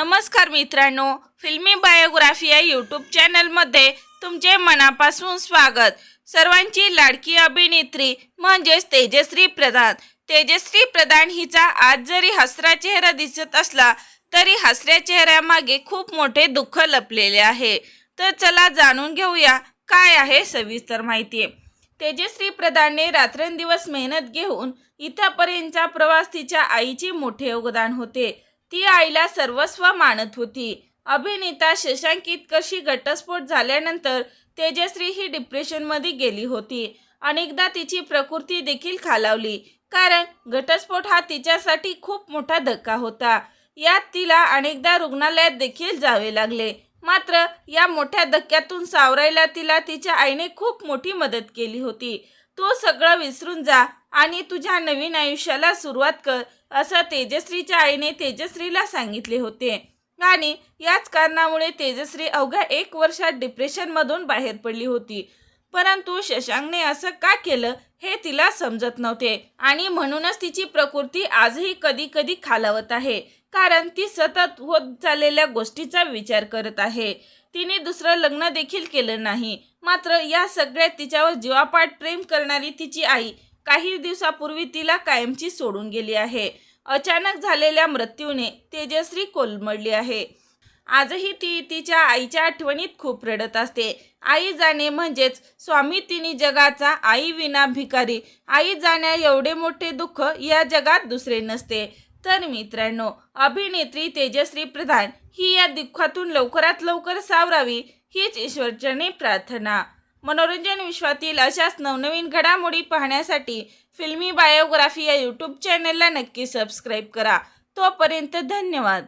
नमस्कार मित्रांनो, फिल्मी बायोग्राफी या यूट्यूब चॅनलमध्ये तुमचे मनापासून स्वागत। सर्वांची लाडकी अभिनेत्री म्हणजेच तेजश्री प्रधान। तेजश्री प्रधान हिचा आज जरी हसरा चेहरा दिसत असला तरी हसऱ्या चेहऱ्यामागे खूप मोठे दुःख लपलेले आहे। तर चला जाणून घेऊया काय आहे सविस्तर माहिती। तेजश्री प्रधानने रात्रंदिवस मेहनत घेऊन इथपर्यंतचा प्रवास तिच्या आईचे मोठे योगदान होते। ती आईला सर्वस्व मानत होती। अभिनेता शशांक कशी घटस्फोट झाल्यानंतर तेजश्री ही डिप्रेशनमध्ये गेली होती। अनेकदा तिची प्रकृती देखील खालावली, कारण घटस्फोट हा तिच्यासाठी खूप मोठा धक्का होता। यात तिला अनेकदा रुग्णालयात देखील जावे लागले। मात्र या मोठ्या धक्क्यातून सावरायला तिला तिच्या आईने खूप मोठी मदत केली होती। तू सगळं विसरून जा आणि तुझ्या नवीन आयुष्याला सुरुवात कर, असं तेजश्रीच्या आईने तेजश्रीला सांगितले होते। आणि याच कारणामुळे तेजश्री अवघ्या 1 वर्षात डिप्रेशनमधून बाहेर पडली होती। परंतु शशांकने असं का केलं हे तिला समजत नव्हते आणि म्हणूनच तिची प्रकृती आजही कधी कधी खालावत आहे, कारण ती सतत होत चाललेल्या गोष्टीचा विचार करत आहे। तिने दुसरं लग्न देखील केलं नाही, मात्र या सगळ्यात तिच्यावर जीवापाड प्रेम करणारी तिची आई काही दिवसापूर्वी तिला कायमची सोडून गेली आहे। अचानक झालेल्या मृत्यूने तेजश्री कोलमडली आहे। आजही ती तिच्या आईच्या आठवणीत खूप रडत असते। आई जाणे म्हणजेच स्वामी तिन्ही जगाचा, आई विना भिकारी। आई जाण्या एवढे मोठे दुःख या जगात दुसरे नसते। तर मित्रांनो, अभिनेत्री तेजश्री प्रधान ही या दुःखातून लवकरात लवकर सावरावी हीच ईश्वरचरणी प्रार्थना। मनोरंजन विश्वातील अशाच नवनवीन घडामोडी पाहण्यासाठी फिल्मी बायोग्राफी या यूट्यूब चॅनलला नक्की सबस्क्राईब करा। तोपर्यंत धन्यवाद।